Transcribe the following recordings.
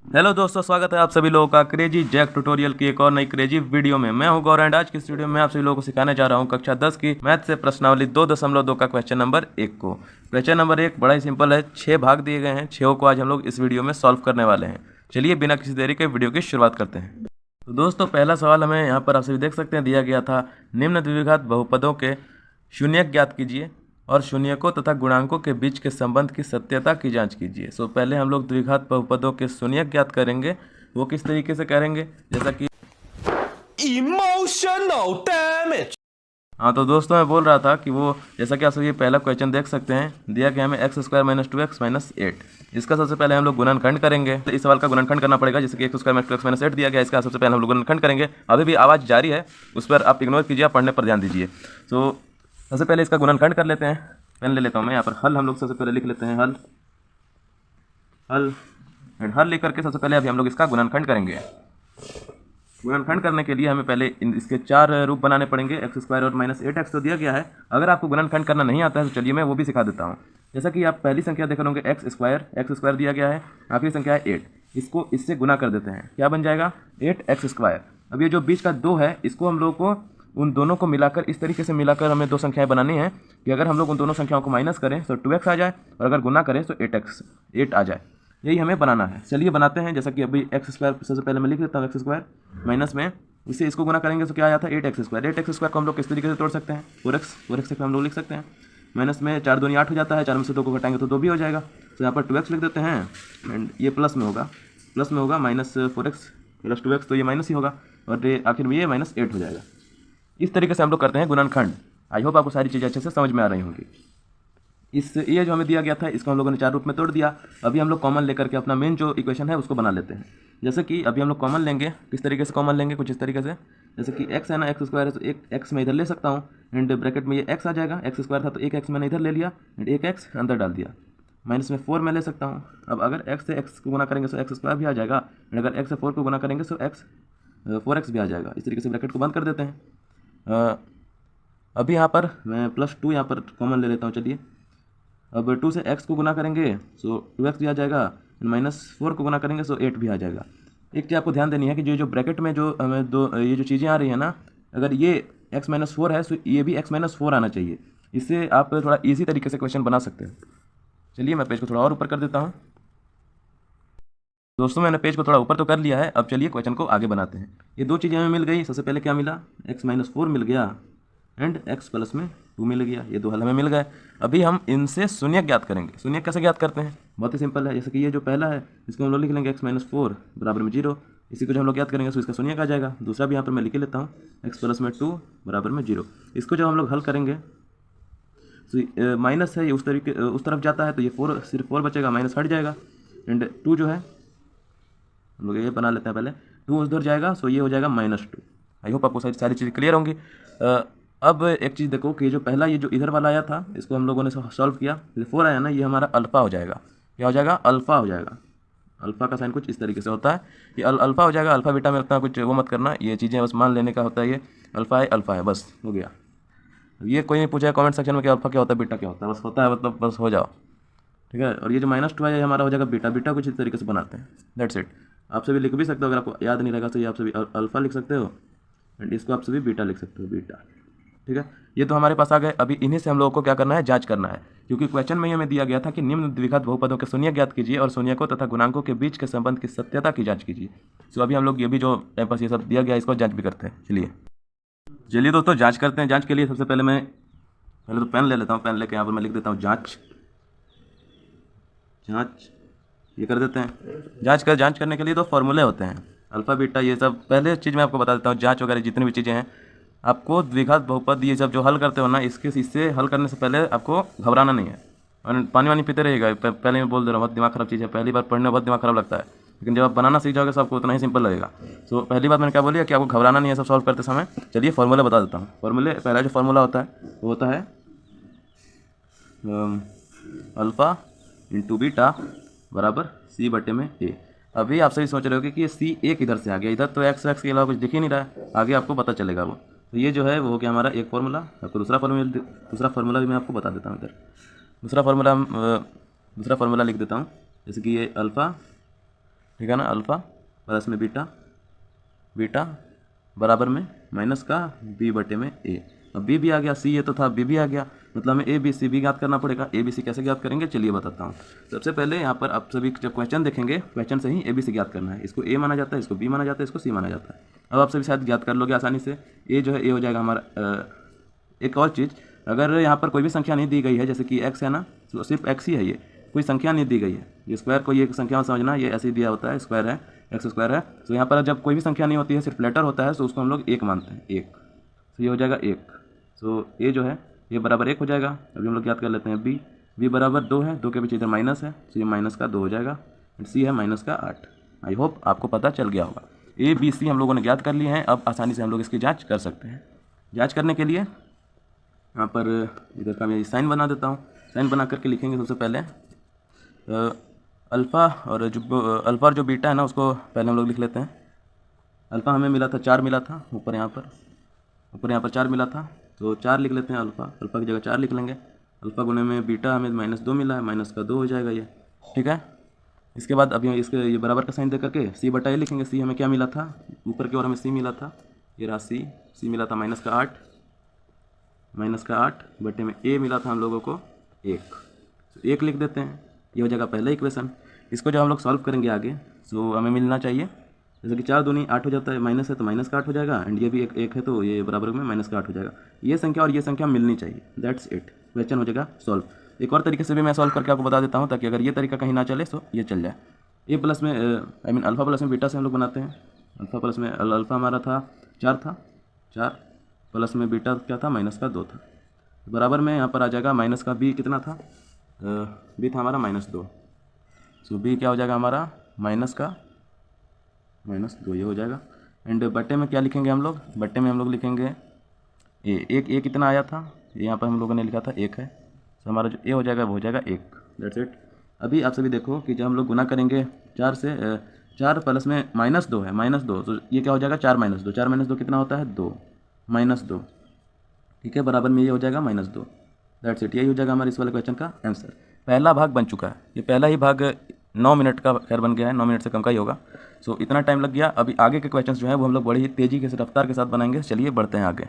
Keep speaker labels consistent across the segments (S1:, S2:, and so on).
S1: Hello दोस्तों, स्वागत है आप सभी लोगों का क्रेजी जैक ट्यूटोरियल की एक और नई क्रेजी वीडियो में। मैं हूं गौर एंड आज की इस वीडियो में आप सभी लोगों को सिखाने जा रहा हूं कक्षा 10 की मैथ से प्रश्नावली 2.2 का क्वेश्चन नंबर 1 को। क्वेश्चन नंबर 1 बड़ा ही सिंपल है, 6 भाग दिए गए हैं, 6 को आज हम लोग इस वीडियो में सॉल्व करने वाले हैं। चलिए बिना किसी देरी के वीडियो की शुरुआत करते हैं। तो दोस्तों, पहला सवाल हमें यहाँ पर आप सभी देख सकते हैं दिया गया था, निम्न द्विघात बहुपदों के शून्यक ज्ञात कीजिए और शून्यकों तथा गुणांकों के बीच के संबंध की सत्यता की जांच कीजिए। सो पहले हम लोग द्विघात बहुपदों के शून्यक ज्ञात करेंगे। वो किस तरीके से करेंगे, जैसा कि
S2: Emotional damage.
S1: हाँ, तो दोस्तों मैं बोल रहा था कि वो जैसा कि आप सब ये पहला क्वेश्चन देख सकते हैं, दिया गया हमें x² - 2x - 8। इसका सबसे पहले हम लोग गुणनखंड करेंगे। तो इस सवाल का गुणनखंड करना पड़ेगा, जैसे कि x² - 2x - 8 दिया गया, इसका सबसे पहले हम लोग गुणनखंड करेंगे। अभी भी आवाज़ जारी है, उस पर आप इग्नोर कीजिए, आप पढ़ने पर ध्यान दीजिए। तो सबसे पहले इसका गुणनखंड कर लेते हैं। पेन ले लेता हूँ मैं, यहाँ पर हल हम लोग सबसे पहले लिख लेते हैं, हल हल एंड हल लिख करके सबसे पहले अभी हम लोग इसका गुणनखंड करेंगे। गुणनखंड करने के लिए हमें पहले इसके 4 रूप बनाने पड़ेंगे। x² और -8x तो दिया गया है। अगर आपको गुणनखंड करना नहीं आता है तो चलिए मैं वो भी सिखा देता हूँ। जैसा कि आप पहली संख्या देख रहे होंगे x² दिया गया है, आखिरी संख्या है 8। इसको इससे गुना कर देते हैं, क्या बन जाएगा 8x²। अब ये जो बीच का 2 है, इसको हम लोग को उन दोनों को मिलाकर इस तरीके से मिलाकर हमें 2 संख्याएं बनानी है कि अगर हम लोग उन दोनों संख्याओं को माइनस करें तो 2x आ जाए, और अगर गुना करें तो 8 आ जाए। यही हमें बनाना है। चलिए बनाते हैं। जैसा कि अभी x² सबसे पहले मैं लिख देता हूँ, x² माइनस में इससे इसको गुना करेंगे तो क्या आ जाता है 8x²। 8x² को हम लोग किस तरीके से तोड़ सकते हैं, 4x से हम लोग लिख सकते हैं। माइनस में 4 दूनी 8 हो जाता है, 4 में से 2 को घटाएंगे तो 2 भी हो जाएगा। तो यहाँ पर 2x लिख देते हैं एंड ये प्लस में होगा -4x + 2x, तो ये माइनस ही होगा, और ये आखिर में ये -8 हो जाएगा। इस तरीके से हम लोग करते हैं गुणनखंड। आई होप आपको सारी चीज़ें अच्छे से समझ में आ रही होंगी। ये जो हमें दिया गया था, इसको हम लोगों ने 4 रूप में तोड़ दिया। अभी हम लोग कॉमन लेकर के अपना मेन जो इक्वेशन है उसको बना लेते हैं। जैसे कि अभी हम लोग कॉमन लेंगे, किस तरीके से कॉमन लेंगे, कुछ इस तरीके से, जैसे कि x है ना, x² है तो एक x मैं इधर ले सकता हूँ एंड ब्रैकेट में ये x आ जाएगा। x² था तो एक x मैंने इधर ले लिया एंड एक x अंदर डाल दिया। माइनस में 4 मैं ले सकता हूँ। अब अगर x से x को गुना करेंगे तो x² भी आ जाएगा, एंड अगर x से 4 को गुना करेंगे तो 4x भी आ जाएगा। इस तरीके से ब्रैकेट को बंद कर देते हैं। अभी यहाँ पर मैं +2 यहाँ पर कॉमन ले लेता हूँ। चलिए, अब 2 से x को गुना करेंगे तो 2x भी आ जाएगा, -4 को गुना करेंगे तो 8 भी आ जाएगा। एक चीज़ आपको ध्यान देनी है कि जो ब्रैकेट में जो हमें ये जो चीज़ें आ रही है ना, अगर ये x - 4 है तो ये भी x - 4 आना चाहिए। इससे आप थोड़ा इजी तरीके से क्वेश्चन बना सकते हैं। चलिए मैं पेज को थोड़ा और ऊपर कर देता हूँ। दोस्तों, मैंने पेज को थोड़ा ऊपर तो कर लिया है। अब चलिए क्वेश्चन को आगे बनाते हैं। ये 2 चीज़ें हमें मिल गई। सबसे पहले क्या मिला, x - 4 मिल गया एंड x + 2 मिल गया। ये 2 हल हमें मिल गए। अभी हम इनसे शून्यक ज्ञात करेंगे। शून्यक कैसे ज्ञात करते हैं, बहुत ही सिंपल है। जैसे कि ये जो पहला है, इसको हम लोग लिख लेंगे x - 4 = 0। इसी को जो हम लोग ज्ञात करेंगे तो इसका शून्यक आ जाएगा। दूसरा भी यहाँ पर मैं लिख लेता हूँ, x + 2 = 0। इसको जब हम लोग हल करेंगे तो माइनस है, ये उस तरफ जाता है तो ये 4 सिर्फ 4 बचेगा, माइनस हट जाएगा एंड 2 जो है हम लोग ये बना लेते हैं पहले, 2 उधर जाएगा तो ये हो जाएगा -2। आई होप आपको सारी चीज़ें क्लियर होंगी। अब एक चीज़ देखो कि जो पहला ये जो इधर वाला आया था, इसको हम लोगों ने सॉल्व किया, 4 आया ना, ये हमारा अल्फ़ा हो जाएगा। क्या हो जाएगा, अल्फ़ा हो जाएगा। अल्फ़ा का साइन कुछ इस तरीके से होता है, ये अल्फ़ा हो जाएगा। अल्फ़ा बीटा में उतना कुछ वो मत करना, ये चीज़ें बस मान लेने का होता है। ये अल्फ़ा है, बस हो गया। ये कोई नहीं पूछा कमेंट सेक्शन में कि अल्फ़ा क्या होता है, बीटा क्या होता है, बस होता है मतलब बस हो जाओ, ठीक है। और ये जो -2 है ये हमारा हो जाएगा बीटा कुछ इस तरीके से बनाते हैं। That's it. आप सभी लिख भी सकते हो, अगर आपको याद नहीं रहेगा तो ये आप सभी अल्फ़ा लिख सकते हो एंड इसको आप सभी बीटा लिख सकते हो, बीटा, ठीक है। ये तो हमारे पास आ गए। अभी इन्हीं से हम लोगों को क्या करना है, जांच करना है, क्योंकि क्वेश्चन में हमें दिया गया था कि निम्न द्विघात बहुपदों के शून्यक ज्ञात कीजिए और शून्यकों तथा गुणांकों के बीच के संबंध की सत्यता की जांच कीजिए। तो अभी हम लोग ये भी जो टाइम पास ये सब दिया गया इसको जांच भी करते हैं। चलिए दोस्तों, जांच करते हैं। जांच के लिए सबसे पहले मैं तो पेन ले लेता हूँ। पेन लेके यहाँ पर मैं लिख देता हूँ जांच ये कर देते हैं। जांच करने के लिए तो फॉर्मूले होते हैं, अल्फ़ा बीटा, ये सब पहले चीज़ मैं आपको बता देता हूँ। जांच वगैरह जितनी भी चीज़ें हैं, आपको द्विघात बहुपद ये सब जो हल करते हो ना, इससे हल करने से पहले आपको घबराना नहीं है और पानी पीते रहिएगा। पहले मैं बोल दे रहा हूँ, बहुत दिमाग ख़राब चीज़ है। पहली बार पढ़ने में बहुत दिमाग ख़राब लगता है, लेकिन जब आप बनाना सीख जाओगे तो आपको उतना ही सिंपल लगेगा। तो पहली बात मैंने क्या बोली कि आपको घबराना नहीं है सब सॉल्व करते समय। चलिए फॉर्मूला बता देता हूँ। पहला जो फॉर्मूला होता है वो होता है अल्फ़ा × बीटा = c/a। अभी आप सभी सोच रहे हो कि ये c एक इधर से आ गया, इधर तो x के अलावा कुछ दिख ही नहीं रहा है, आगे आपको पता चलेगा वो। तो ये जो है वो हो गया हमारा एक फार्मूला। आपको दूसरा फार्मूला भी मैं आपको बता देता हूँ इधर। दूसरा फार्मूला लिख देता हूँ, जैसे कि ये अल्फ़ा ठीक है ना, अल्फ़ा प्लस में बीटा, बीटा बराबर में माइनस का बी बटे में ए। अब बी भी आ गया, सी ये तो था, बी भी आ गया, मतलब हमें ए बी सी भी ज्ञात करना पड़ेगा। ए बी सी कैसे ज्ञात करेंगे चलिए बताता हूँ। सबसे पहले यहाँ पर आप सभी जब क्वेश्चन देखेंगे, क्वेश्चन से ही ए बी सी ज्ञात करना है। इसको ए माना जाता है, इसको बी माना जाता है, इसको सी माना जाता है। अब आप सभी शायद ज्ञात कर लोगे आसानी से। ए जो है ए हो जाएगा हमारा, एक और चीज़, अगर यहाँ पर कोई भी संख्या नहीं दी गई है, जैसे कि एक्स है ना, तो सिर्फ एक्स ही है, ये कोई संख्या नहीं दी गई है। ये स्क्वायर कोई एक संख्या में समझना, ये ऐसे ही दिया होता है, स्क्वायर है, एक्स स्क्वायर है। तो यहाँ पर जब कोई भी संख्या नहीं होती है, सिर्फ लेटर होता है, तो उसको हम लोग एक मानते हैं, एक। तो ये हो जाएगा एक। तो ए जो है ये बराबर एक हो जाएगा। अभी हम लोग याद कर लेते हैं बी, बी बराबर 2 है, 2 के पीछे इधर माइनस है, तो ये माइनस का 2 हो जाएगा। सी है माइनस का 8। आई होप आपको पता चल गया होगा। ए बी सी हम लोगों ने ज्ञात कर लिए हैं। अब आसानी से हम लोग इसकी जाँच कर सकते हैं। जाँच करने के लिए यहाँ पर इधर का मैं साइन बना देता हूँ। साइन बना करके लिखेंगे सबसे पहले अल्फ़ा और जो बीटा है ना, उसको पहले हम लोग लिख लेते हैं। अल्फ़ा हमें मिला था 4 मिला था, ऊपर यहाँ पर 4 मिला था, तो 4 लिख लेते हैं। अल्फ़ा की जगह 4 लिख लेंगे। अल्फ़ा गुने में बीटा हमें -2 मिला है, माइनस का 2 हो जाएगा ये, ठीक है। इसके बाद अभी इसके ये बराबर का साइन दे करके सी बटा ए लिखेंगे। सी हमें क्या मिला था, ऊपर की ओर हमें सी मिला था, ये रहा सी मिला था -8 बटे में ए मिला था हम लोगों को 1, तो 1 लिख देते हैं। ये हो जाएगा पहला इक्वेशन। इसको जब हम लोग सॉल्व करेंगे आगे, तो हमें मिलना चाहिए, जैसे कि 4 दूनी 8 हो जाता है, माइनस है तो माइनस का 8 हो जाएगा, एंड ये भी एक है, तो ये बराबर में माइनस का 8 हो जाएगा। ये संख्या और ये संख्या मिलनी चाहिए, दैट्स इट, क्वेश्चन हो जाएगा सॉल्व। एक और तरीके से भी मैं सॉल्व करके आपको बता देता हूँ, ताकि अगर ये तरीका कहीं ना चले तो ये चल जाए। ए प्लस में अल्फ़ा प्लस में बीटा से हम लोग बनाते हैं। अल्फ़ा प्लस में अल्फ़ा हमारा था 4 प्लस में बीटा क्या था, माइनस का 2 था, बराबर में यहाँ पर आ जाएगा माइनस का बी कितना था, बी था हमारा -2। सो बी क्या हो जाएगा हमारा -2 ये हो जाएगा। एंड बट्टे में क्या लिखेंगे हम लोग, बट्टे में हम लोग लिखेंगे ए कितना आया था, यहाँ पर हम लोगों ने लिखा था 1 है, तो हमारा जो ए हो जाएगा वो हो जाएगा 1, दैट्स इट। अभी आप सभी देखो कि जब हम लोग गुना करेंगे 4 से, 4 प्लस में -2 है, -2, तो ये क्या हो जाएगा 4 - 2 कितना होता है 2, -2, ठीक है, बराबर में ये हो जाएगा -2, दैट्स इट। यही हो जाएगा हमारे इस वाले क्वेश्चन का आंसर। पहला भाग बन चुका है, ये पहला ही भाग 9 मिनट का खैर बन गया है, 9 मिनट से कम का ही होगा। सो इतना टाइम लग गया। अभी आगे के क्वेश्चंस जो है वो हम लोग बड़ी ही तेज़ी के रफ्तार के साथ बनाएंगे। चलिए बढ़ते हैं आगे।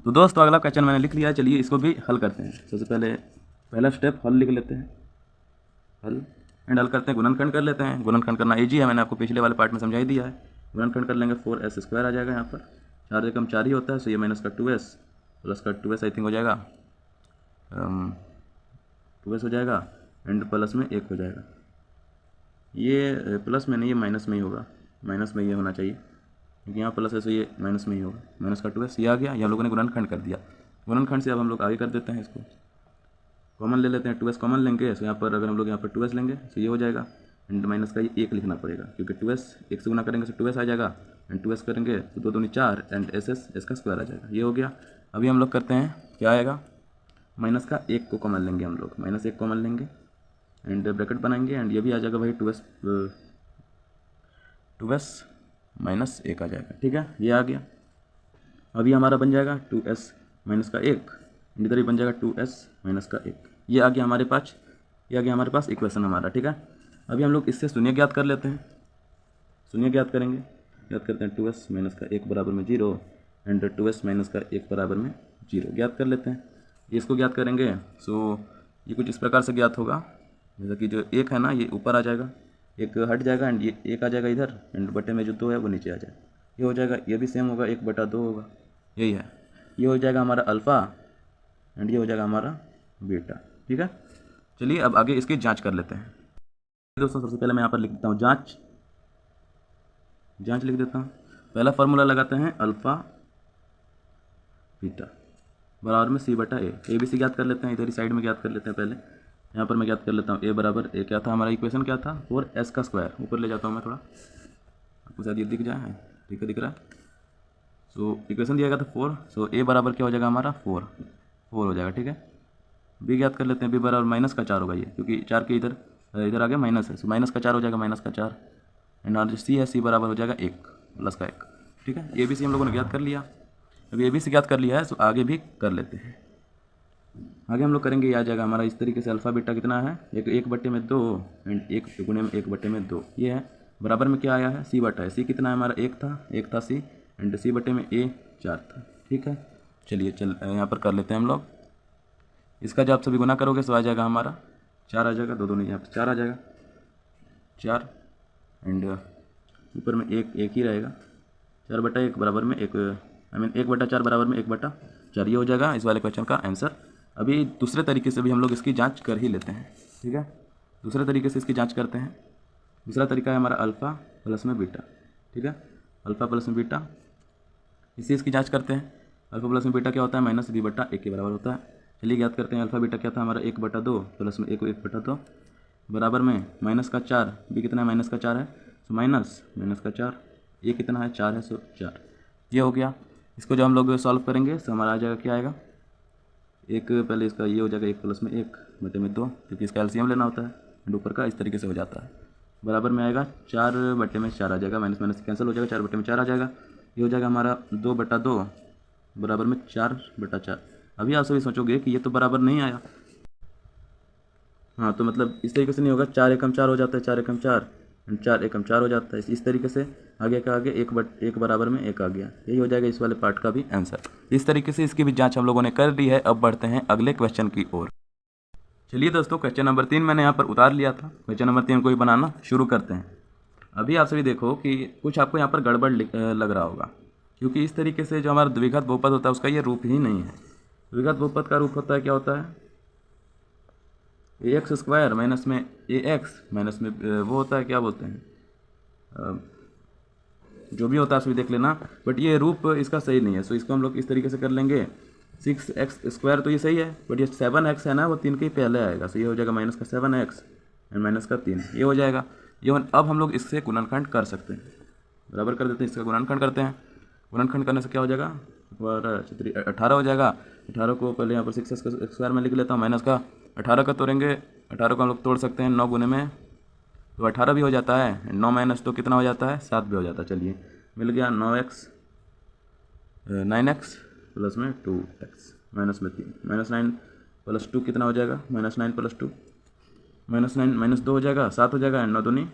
S1: तो दोस्तों अगला क्वेश्चन मैंने लिख लिया है, चलिए इसको भी हल करते हैं। सबसे पहले पहला स्टेप हल लिख लेते हैं, हल एंड हल करते हैं, गुणनखंड कर लेते हैं। गुणनखंड करना ईजी है, मैंने आपको पिछले वाले पार्ट में समझा ही दिया है। गुणनखंड कर लेंगे, 4s² आ जाएगा, यहाँ पर 4 से कम 4 ही होता है, सो ये माइनस का 2s प्लस का 2s आई थिंक हो जाएगा, 2s हो जाएगा, एंड प्लस में 1 हो जाएगा। ये प्लस में नहीं, ये माइनस में ही होगा, माइनस में ये होना चाहिए, क्योंकि यहाँ प्लस है, सो ये माइनस में ही होगा, माइनस का 2s ये आ गया। ये हम लोगों ने गुणनखंड कर दिया। गुणनखंड से अब हम लोग आगे कर देते हैं, इसको कॉमन ले लेते हैं, 2s कॉमन लेंगे, सो यहाँ पर अगर हम लोग यहाँ पर 2s लेंगे तो ये हो जाएगा, एंड माइनस का ये 1 लिखना पड़ेगा, क्योंकि 2s 1 से गुना करेंगे तो 2s आ जाएगा, एंड 2s करेंगे तो 2 दूनी 4, एंड s का स्क्वायर आ जाएगा, ये हो गया। अभी हम लोग करते हैं, क्या आएगा, माइनस का 1 को कॉमन लेंगे हम लोग, -1 कॉमन लेंगे, एंड ब्रैकेट बनाएंगे, एंड ये भी आ जाएगा भाई 2s -1 आ जाएगा, ठीक है, ये आ गया। अभी हमारा बन जाएगा 2s - 1, इधर ही बन जाएगा 2s - 1, ये आ गया हमारे पास, ये आ गया हमारे पास इक्वेशन हमारा, ठीक है। अभी हम लोग इससे शून्य ज्ञात कर लेते हैं। शून्य ज्ञात करेंगे, ज्ञात करते हैं 2s - 1 बराबर में 0, एंड 2s - 1 बराबर में 0 ज्ञात कर लेते हैं। इसको ज्ञात करेंगे, सो ये कुछ इस प्रकार से ज्ञात होगा, जैसा कि जो 1 है ना ये ऊपर आ जाएगा, 1 हट जाएगा, एंड ये 1 आ जाएगा इधर, एंड बटे में जो 2 है वो नीचे आ जाएगा, ये हो जाएगा। ये भी सेम होगा, 1/2 होगा, यही है। ये हो जाएगा हमारा अल्फ़ा, एंड ये हो जाएगा हमारा बीटा, ठीक है। चलिए अब आगे इसकी जांच कर लेते हैं। दोस्तों सबसे पहले मैं यहाँ पर लिख देता हूँ जांच लिख देता हूँ। पहला फार्मूला लगाते हैं, अल्फ़ा बीटा बराबर में c/a। ए बी सी ज्ञात कर लेते हैं, इधर ही साइड में ज्ञात कर लेते हैं। पहले यहाँ पर मैं ज्ञात कर लेता हूँ, a बराबर a क्या था हमारा इक्वेशन, क्या था 4s का स्क्वायर। ऊपर ले जाता हूँ मैं थोड़ा, आपको शायद ये दिख जाए, ठीक है दिख रहा है। सो इक्वेशन दिया गया था 4, सो a बराबर क्या हो जाएगा हमारा 4 हो जाएगा, ठीक है। b ज्ञात कर लेते हैं, b बराबर -4 होगा ये, क्योंकि 4 के इधर आ गया माइनस है, सो -4 हो जाएगा, -4, एंड और जो c है, c बराबर हो जाएगा 1 + 1, ठीक है। ए बी सी हम लोगों ने ज्ञात कर लिया। अभी ए बी सी ज्ञात कर लिया है, तो आगे भी कर लेते हैं। आगे हम लोग करेंगे, ये आ जाएगा हमारा इस तरीके से अल्फ़ा बीटा कितना है, एक बट्टे में 2 एंड 1 गुणे में 1 बट्टे में 2, ये है। बराबर में क्या आया है, सी बटा है। सी कितना है हमारा, एक था सी, एंड सी बटे में ए 4 था। ठीक है, चलिए यहाँ पर कर लेते हैं हम लोग। इसका जब आप सभी गुना करोगे तो आ जाएगा हमारा 4 आ जाएगा, 2 2 नहीं, यहाँ पर 4 आ जाएगा, 4 एंड ऊपर में एक ही रहेगा, 4/1 बराबर में 1, आई मीन 1/4 बराबर में 1/4, ये हो जाएगा इस वाले क्वेश्चन का आंसर। अभी दूसरे तरीके से भी हम लोग इसकी जांच कर ही लेते हैं। ठीक है, दूसरे तरीके से इसकी जांच करते हैं। दूसरा तरीका है हमारा अल्फ़ा प्लस में बीटा। ठीक है, अल्फ़ा प्लस में बीटा, इसी इसकी जांच करते हैं। अल्फ़ा प्लस में बीटा क्या होता है, -b/1 के बराबर होता है। चलिए याद करते हैं, अल्फ़ा बीटा क्या था हमारा, 1/2 प्लस में 1/2 बराबर में -4, बी कितना है, -4 है, सो -4, ये कितना है, 4 है, सो 4, ये हो गया। इसको जब हम लोग सॉल्व करेंगे तो हमारा आ जाएगा, क्या आएगा, एक पहले इसका ये हो जाएगा 1 प्लस में 1 बटे में 2, क्योंकि इसका एलसीएम लेना होता है, एंड ऊपर का इस तरीके से हो जाता है। बराबर में आएगा 4/4 आ जाएगा, माइनस कैंसिल हो जाएगा, 4/4 आ जाएगा। ये हो जाएगा हमारा 2/2 बराबर में 4/4। अभी आप सभी सोचोगे कि ये तो बराबर नहीं आया, हाँ तो मतलब इस तरीके से नहीं होगा, 4 एकम 4 हो जाता है, 4 एकम 4 एंड 4 एकम 4 हो जाता है। इस तरीके से आगे का आगे 1 बराबर में 1 आ गया, यही हो जाएगा इस वाले पार्ट का भी आंसर। इस तरीके से इसकी भी जांच हम लोगों ने कर ली है। अब बढ़ते हैं अगले क्वेश्चन की ओर। चलिए दोस्तों, क्वेश्चन नंबर 3 मैंने यहाँ पर उतार लिया था। क्वेश्चन नंबर 3 को ही बनाना शुरू करते हैं। अभी आप सभी देखो कि कुछ आपको यहाँ पर गड़बड़ लग रहा होगा, क्योंकि इस तरीके से जो हमारा द्विघात बहुपद होता है उसका ये रूप ही नहीं है। द्विघात बहुपद का रूप होता है, क्या होता है, ax² माइनस में ax माइनस में वो होता है, क्या बोलते हैं, जो भी होता है सभी देख लेना, बट ये रूप इसका सही नहीं है। सो इसको हम लोग इस तरीके से कर लेंगे, 6x² तो ये सही है, बट ये 7x है ना, वो 3 के ही पहले आएगा। सो ये हो जाएगा -7x एंड -3, ये हो जाएगा। ये अब हम लोग इससे गुणनखंड कर सकते हैं, बराबर कर देते हैं, इसका गुणनखंड करते हैं। गुणनखंड करने से क्या हो जाएगा, 18 हो जाएगा। 18 को पहले यहाँ पर 6x² में लिख लेता हूँ, माइनस का 18 का तोड़ेंगे, 18 को हम लोग तोड़ सकते हैं 9 गुने में, तो 18 भी हो जाता है, 9 माइनस तो कितना हो जाता है, 7 भी हो जाता है। चलिए मिल गया 9x प्लस में 2x माइनस में 3, -9 प्लस 2 कितना हो जाएगा, -9 प्लस 2 -9 -2 हो जाएगा, 7 हो जाएगा, एंड 9 दूनी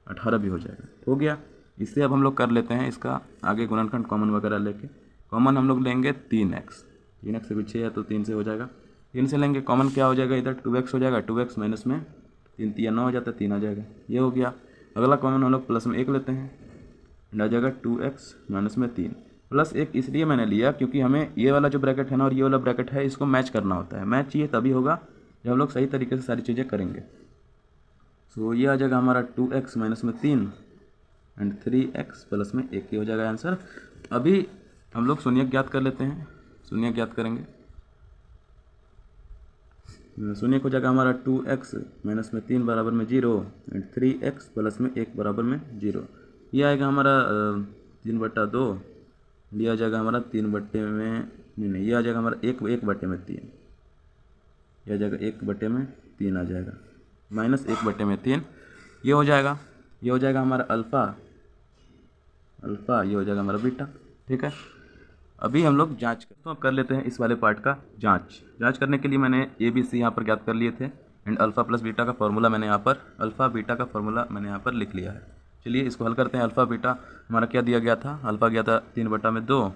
S1: 18 भी हो जाएगा, हो गया। इससे अब हम लोग कर लेते हैं इसका आगे गुणनखंड, कॉमन वगैरह लेके। कॉमन हम लोग लेंगे 3x से भी 6 है तो 3 से हो जाएगा, 3 से लेंगे कॉमन, क्या हो जाएगा, इधर 2x हो जाएगा, 2x माइनस में 3 3 9 हो जाता है, 3 आ जाएगा, ये हो गया। अगला कॉमन हम लोग प्लस में 1 लेते हैं, आ जाएगा 2x माइनस में 3, प्लस 1 इसलिए मैंने लिया क्योंकि हमें ये वाला जो ब्रैकेट है ना और ये वाला ब्रैकेट है, इसको मैच करना होता है। मैच ये तभी होगा जब हम लोग सही तरीके से सारी चीज़ें करेंगे। सो ये आ जाएगा हमारा 2x माइनस में 3 एंड 3x प्लस में 1, ये हो जाएगा आंसर। अभी हम लोग शून्य ज्ञात कर लेते हैं, शून्य ज्ञात करेंगे। शून्य हो जाएगा हमारा 2x माइनस में 3 बराबर में 0 एंड 3x प्लस में 1 बराबर में 0, ये आएगा हमारा 3/2, ये आ जाएगा हमारा 3 बट्टे में नहीं, ये आ जाएगा हमारा 1 बट्टे में 3, ये आ जाएगा 1 बट्टे में 3 आ जाएगा, -1 बट्टे में 3, ये हो जाएगा। ये हो जाएगा हमारा अल्फ़ा, ये हो जाएगा हमारा बीटा। ठीक है, अभी हम लोग जांच तो कर लेते हैं इस वाले पार्ट का जांच करने के लिए मैंने ABC यहाँ पर ज्ञात कर लिए थे, एंड अल्फ़ा प्लस बीटा का फॉर्मूला मैंने यहाँ पर, अल्फ़ा बीटा का फॉर्मूला मैंने यहाँ पर लिख लिया है। चलिए इसको हल करते हैं। अल्फ़ा बीटा हमारा क्या दिया गया था, अल्फ़ा गया था 3/2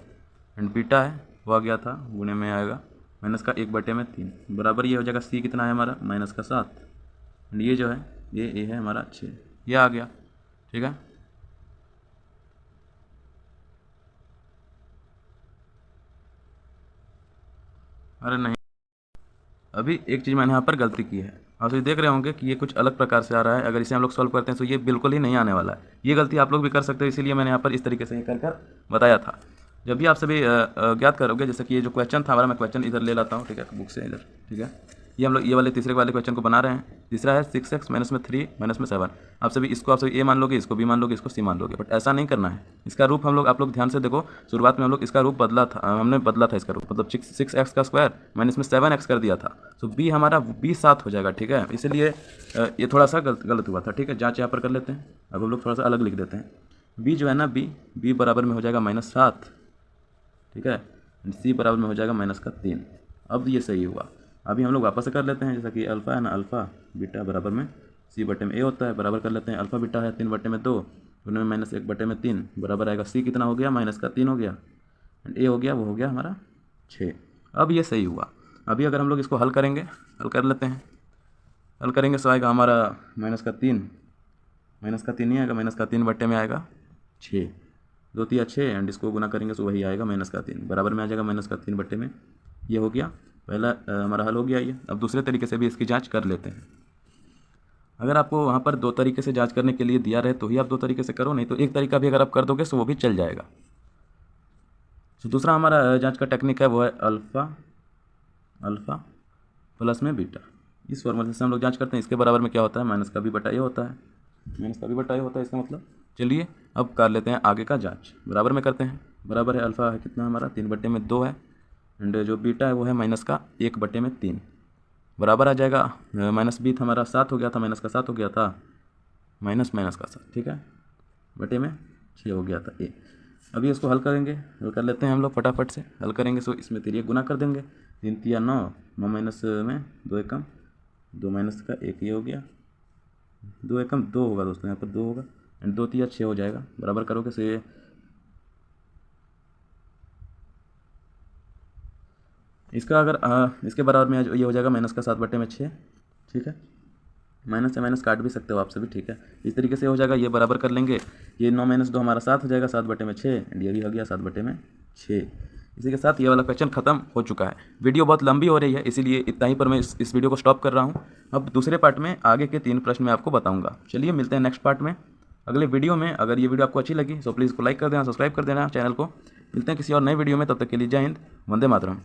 S1: एंड बीटा है वो आ गया था गुणे में आएगा -1/3, बराबर ये हो जाएगा, C कितना है हमारा -7 एंड ये जो है ये A है हमारा 6, ये आ गया। ठीक है, अरे नहीं, अभी एक चीज़ मैंने यहाँ पर गलती की है। आप सभी देख रहे होंगे कि ये कुछ अलग प्रकार से आ रहा है। अगर इसे हम लोग सॉल्व करते हैं तो ये बिल्कुल ही नहीं आने वाला है। ये गलती आप लोग भी कर सकते हो, इसीलिए मैंने यहाँ पर इस तरीके से कर बताया था। जब भी आप सभी ज्ञात करोगे, जैसे कि ये जो क्वेश्चन था हमारा, मैं क्वेश्चन इधर ले लाता हूँ, ठीक है, बुक से इधर। ठीक है, ये हम लोग ये वाले तीसरे वाले क्वेश्चन को बना रहे हैं। तीसरा है 6x माइनस में 3 माइनस में 7। आप सभी इसको आप सभी A मान लोगे, इसको B मान लोगे, इसको C मान लोगे, बट ऐसा नहीं करना है। इसका रूप हम लोग, आप लोग ध्यान से देखो, शुरुआत में हम लोग इसका रूप बदला था, हमने बदला था इसका रूप, मतलब 6x का स्क्वायर माइनस में 7x कर दिया था। सो B हमारा B 7 हो जाएगा। ठीक है, इसलिए ये थोड़ा सा गलत हुआ था। ठीक है, जाँच यहाँ पर कर लेते हैं। अब हम लोग थोड़ा सा अलग लिख देते हैं। B जो है ना, B बराबर में हो जाएगा -7। ठीक है, C बराबर में हो जाएगा -3। अब ये सही हुआ। अभी हम लोग वापस से कर लेते हैं, जैसा कि अल्फ़ा है ना, अल्फ़ा बीटा बराबर में सी बटे में ए होता है, बराबर कर लेते हैं। अल्फ़ा बीटा है 3 बटे में 2, उनमें माइनस 1 बटे में 3 बराबर आएगा सी कितना हो गया, माइनस का 3 हो गया, एंड ए हो गया, वो हो गया हमारा 6। अब ये सही हुआ। अभी अगर हम लोग इसको हल करेंगे, हल कर लेते हैं, हल करेंगे तो आएगा हमारा माइनस का 3 नहीं आएगा, माइनस का 3 बटे में आएगा 6, 2 3 6, एंड इसको गुना करेंगे तो वही आएगा माइनस का 3, बराबर में आ जाएगा माइनस का 3 बटे में। ये हो गया पहला हमारा हल हो गया ये। अब दूसरे तरीके से भी इसकी जांच कर लेते हैं। अगर आपको वहाँ पर 2 तरीके से जांच करने के लिए दिया रहे तो ही आप 2 तरीके से करो, नहीं तो एक तरीका भी अगर आप कर दोगे तो वो भी चल जाएगा। तो दूसरा हमारा जांच का टेक्निक है वो है अल्फ़ा प्लस में बीटा। इस फॉर्मूले से हम लोग जांच करते हैं। इसके बराबर में क्या होता है, माइनस का बी बटा ए होता है, माइनस का बी बटा ए होता है इसका मतलब। चलिए अब कर लेते हैं आगे का जांच। बराबर में करते हैं, बराबर है अल्फ़ा है कितना हमारा 3 बटे में 2 है, एंड जो बीटा है वो है माइनस का 1 बटे में 3, बराबर आ जाएगा माइनस बी था हमारा 7 हो गया था, माइनस का 7 हो गया था, माइनस का 7, ठीक है, बटे में 6 हो गया था ए। अभी इसको हल करेंगे, हल कर लेते हैं हम लोग फटाफट से। हल करेंगे तो इसमें 3 गुना कर देंगे, 3 3 9, 9 माइनस में 2 एकम 2 माइनस का 1, ये हो गया 2 एकम 2 होगा दोस्तों, यहाँ पर 2 होगा, एंड 2 3 6 हो जाएगा, बराबर करोगे तो ये इसका अगर इसके बराबर में ये हो जाएगा माइनस का 7 बटे में 6, ठीक है, माइनस से माइनस काट भी सकते हो आपसे भी, ठीक है, इस तरीके से हो जाएगा। ये बराबर कर लेंगे, ये 9 माइनस 2 हमारा 7 हो जाएगा, 7 बटे में 6, एंड ये भी हो गया 7 बटे में 6। इसी के साथ ये वाला क्वेश्चन खत्म हो चुका है। वीडियो बहुत लंबी हो रही है, इसीलिए इतना ही पर मैं इस वीडियो को स्टॉप कर रहा हूँ। अब दूसरे पार्ट में आगे के 3 प्रश्न मैं आपको बताऊँगा। चलिए मिलते हैं नेक्स्ट पार्ट में, अगले वीडियो में। अगर ये वीडियो आपको अच्छी लगी तो प्लीज़ इसको लाइक कर देना, सब्सक्राइब कर देना चैनल को। मिलते हैं किसी और नए वीडियो में, तब तक के लिए जय हिंद, वंदे मातरम।